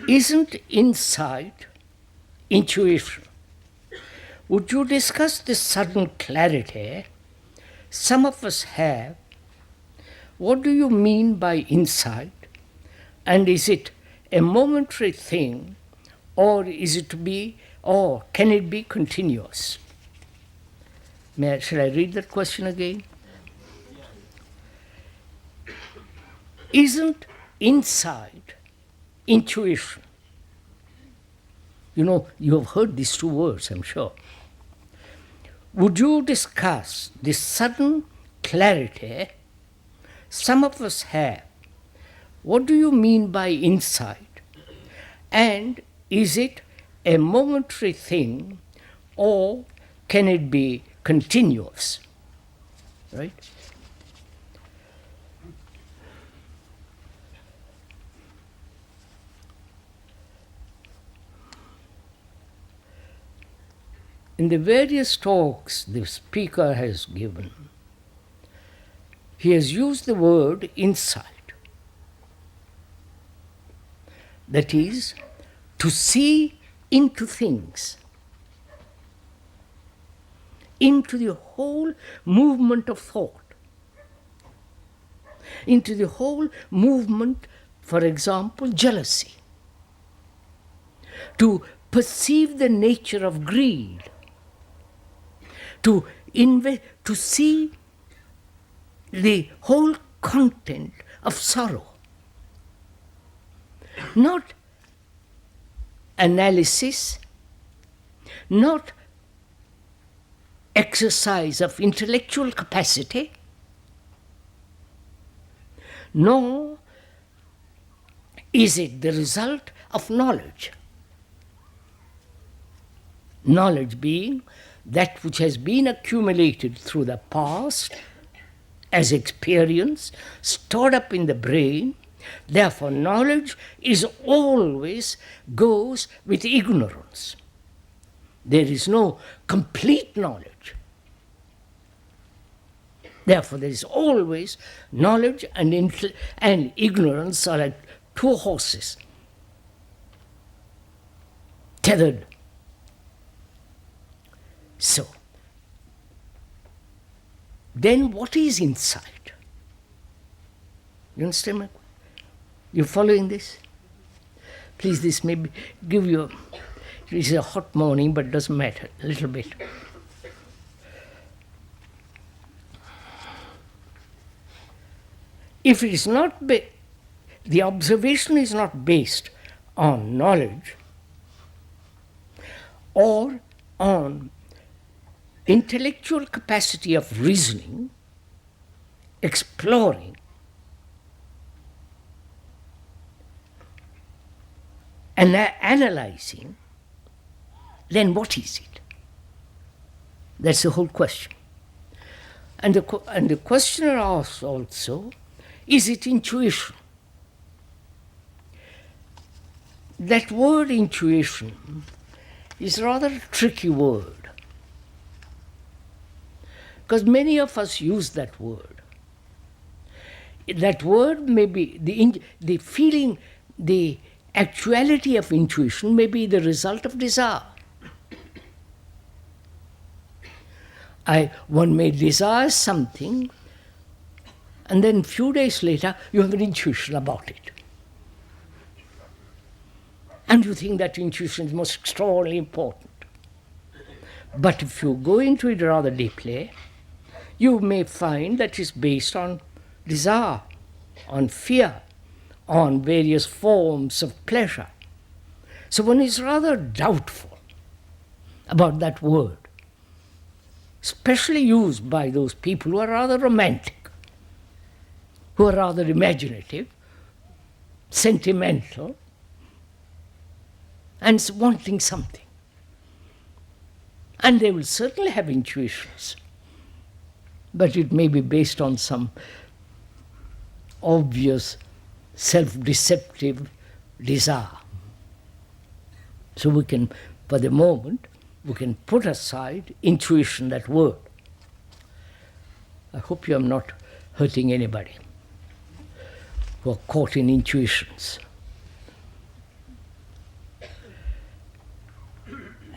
Isn't insight intuition? Would you discuss this sudden clarity some of us have? What do you mean by insight? And is it a momentary thing, or can it be continuous? Shall I read that question again? Isn't insight intuition? You have heard these two words, I'm sure. Would you discuss this sudden clarity some of us have? What do you mean by insight? And is it a momentary thing, or can it be continuous? Right? In the various talks the speaker has given, he has used the word insight. That is, to see into things, into the whole movement of thought, into the whole movement, for example, jealousy, to perceive the nature of greed, to see the whole content of sorrow. Not analysis, not exercise of intellectual capacity, nor is it the result of knowledge. Knowledge being that which has been accumulated through the past as experience, stored up in the brain. Therefore, knowledge is always goes with ignorance. There is no complete knowledge. Therefore, there is always knowledge and ignorance are like two horses tethered. So, then what is insight? You understand? You following this? Please, this may give you, it is a hot morning, but it doesn't matter, a little bit. If it is not, the observation is not based on knowledge or on intellectual capacity of reasoning, exploring, and analyzing, then what is it? That's the whole question. And the questioner asks also, is it intuition? That word intuition is rather a tricky word, because many of us use that word. That word may be the feeling, the actuality of intuition may be the result of desire. One may desire something, and then a few days later you have an intuition about it. And you think that intuition is most extraordinarily important. But if you go into it rather deeply, you may find that it's based on desire, on fear, on various forms of pleasure. So one is rather doubtful about that word, especially used by those people who are rather romantic, who are rather imaginative, sentimental, and wanting something. And they will certainly have intuitions, but it may be based on some obvious self-deceptive desire. So we can, for the moment, we can put aside intuition, that word. I hope you are not hurting anybody who are caught in intuitions.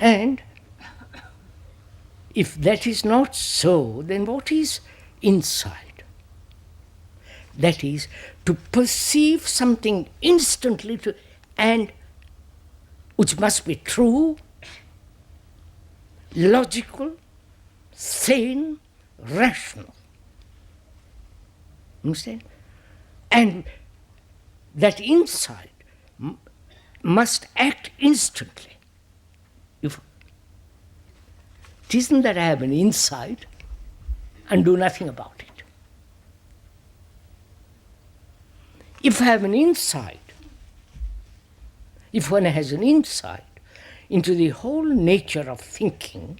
And if that is not so, then what is insight? That is, to perceive something instantly and which must be true, logical, sane, rational. Understand? And that insight must act instantly. If it isn't that I have an insight and do nothing about it. If I have an insight, if one has an insight into the whole nature of thinking,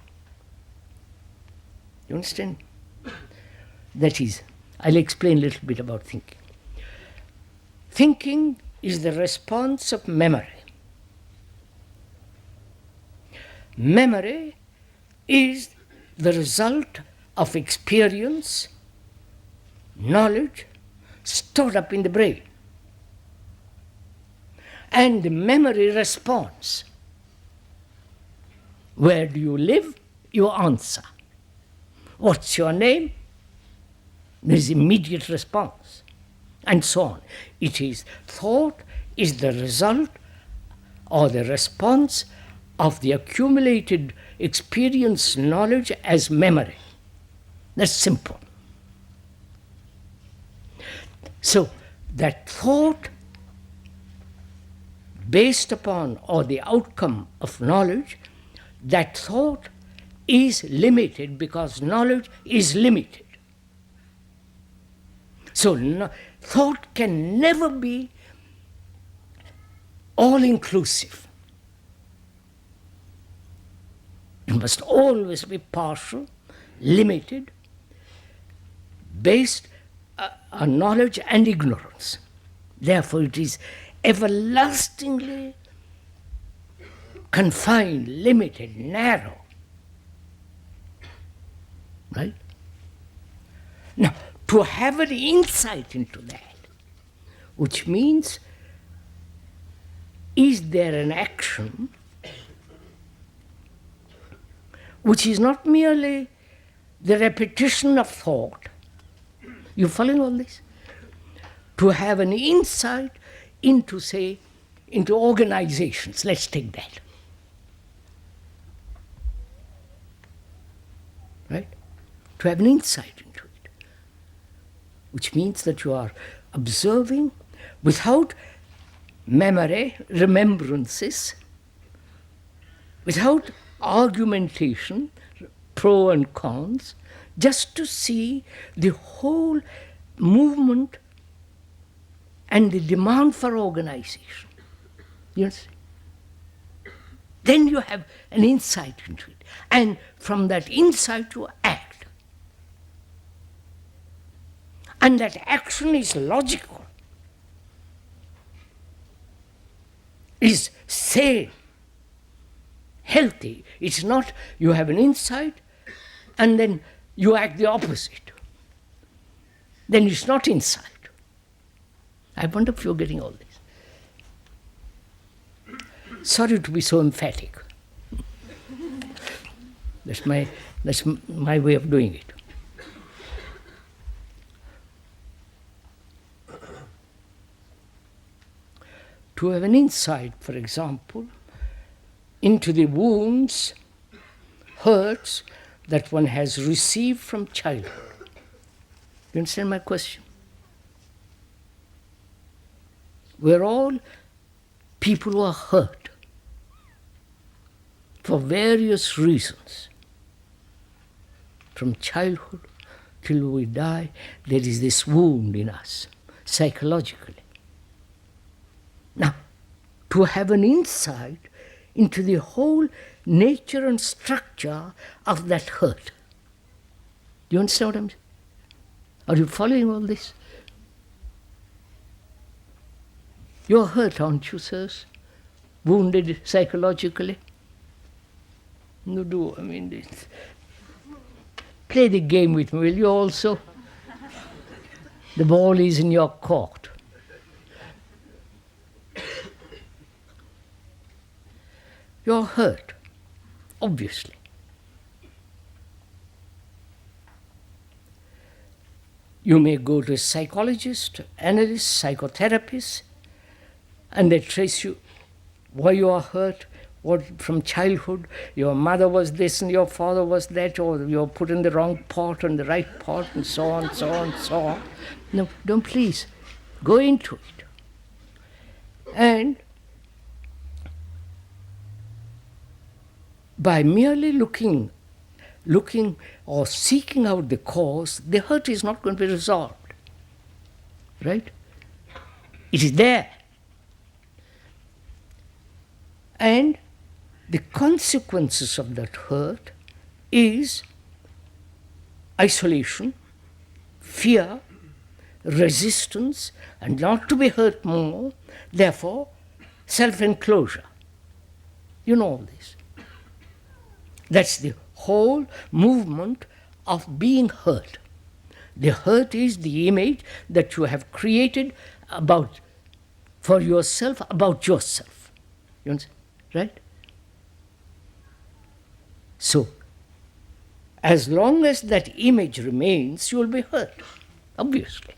you understand? That is, I'll explain a little bit about thinking. Thinking is the response of memory. Memory is the result of experience, knowledge stored up in the brain. And the memory responds. Where do you live? You answer. What's your name? There is immediate response. And so on. It is thought is the result or the response of the accumulated experience, knowledge as memory. That's simple. So that thought based upon or the outcome of knowledge, that thought is limited because knowledge is limited. So thought can never be all-inclusive. It must always be partial, limited, based on knowledge and ignorance. Therefore, it is everlastingly confined, limited, narrow. Right? Now, to have an insight into that, which means, is there an action which is not merely the repetition of thought? You following all this? To have an insight into, say, into organizations, let's take that. Right? To have an insight into it, which means that you are observing without memory, remembrances, without argumentation, pro and cons, just to see the whole movement and the demand for organization. You see? Then you have an insight into it. And from that insight you act. And that action is logical, is sane, healthy. It's not you have an insight and then you act the opposite. Then it's not insight. I wonder if you're getting all this. Sorry to be so emphatic. That's my way of doing it. To have an insight, for example, into the wounds, hurts that one has received from childhood. You understand my question? We're all people who are hurt for various reasons. From childhood till we die, there is this wound in us, psychologically. Now, to have an insight into the whole nature and structure of that hurt. Do you understand what I'm saying? Are you following all this? You're hurt, aren't you, sirs? Wounded psychologically? No, do. I mean, play the game with me, will you also? The ball is in your court. You're hurt. obviously. You may go to a psychologist, analyst, psychotherapist, and they trace you why you are hurt, what from childhood, your mother was this and your father was that, or you're put in the wrong pot and the right pot, and so on, so on, so on. No, don't, please go into it. And by merely looking or seeking out the cause, the hurt is not going to be resolved. Right? It is there. And the consequences of that hurt is isolation, fear, resistance, and not to be hurt more, therefore self-enclosure. You know all this. That's the whole movement of being hurt. The hurt is the image that you have created for yourself, about yourself. You understand? Right? So, as long as that image remains, you will be hurt, obviously.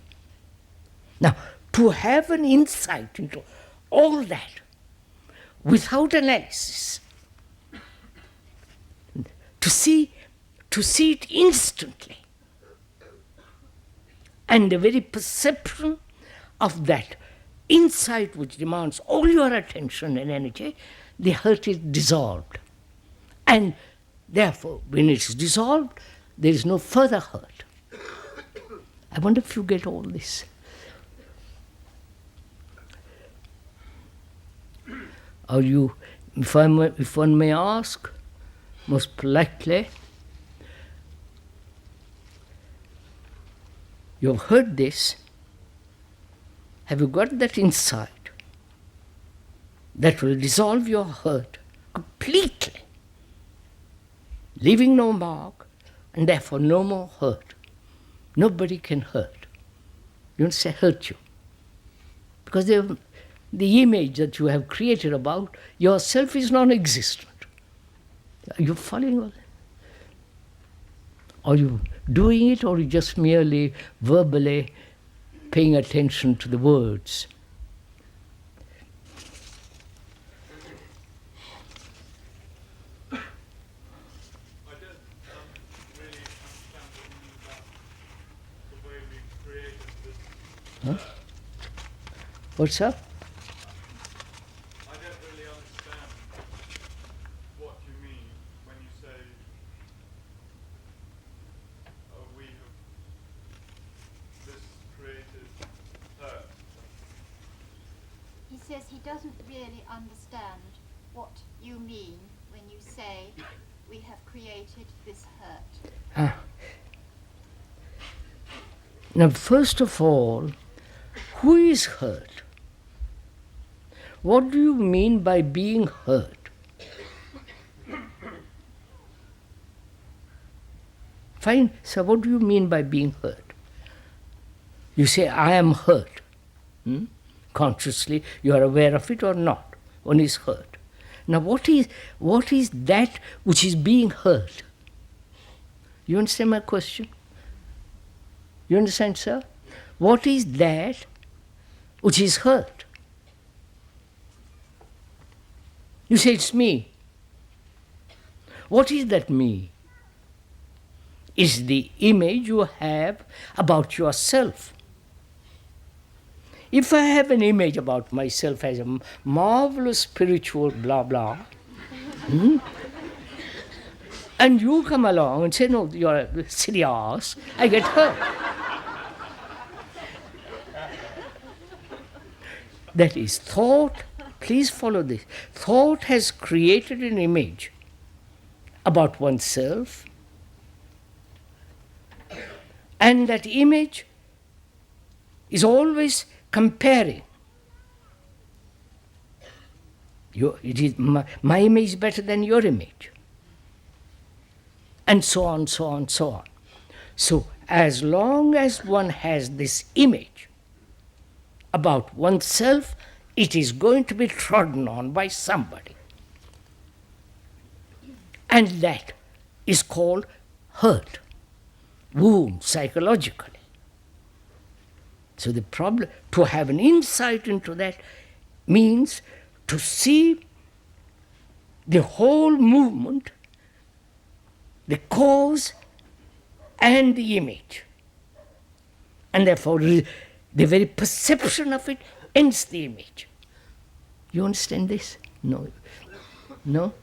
Now, to have an insight into all that without analysis, to see it instantly, and the very perception of that insight which demands all your attention and energy, the hurt is dissolved. And therefore, when it's dissolved, there is no further hurt. I wonder if you get all this. Or if one may ask, most politely, you've heard this, have you got that insight that will dissolve your hurt completely, leaving no mark, and therefore no more hurt? Nobody can hurt. You don't say hurt you. Because the image that you have created about yourself is non-existent. Are you following all that? Are you doing it, or are you just merely verbally paying attention to the words? I don't really understand what you mean about the way we created this. Huh? What's up? I don't really understand what you mean when you say, we have this created hurt. He says he doesn't really understand what you mean when you say we have created this hurt. Now, first of all, who is hurt? What do you mean by being hurt? Fine, so what do you mean by being hurt? You say, I am hurt. Consciously, you are aware of it or not. One is hurt. Now, what is that which is being hurt? You understand my question? You understand, sir? What is that which is hurt? You say, it's me. What is that me? It's the image you have about yourself. If I have an image about myself as a marvelous spiritual blah blah, and you come along and say, no, you're a silly ass, I get hurt. That is thought. Please follow this. Thought has created an image about oneself, and that image is always comparing. It is my image is better than your image, and so on, so on, so on. So as long as one has this image about oneself, it is going to be trodden on by somebody. And that is called hurt, wound psychologically. So the problem, to have an insight into that means to see the whole movement, the cause and the image. And therefore the very perception of it ends the image. You understand this? No? No?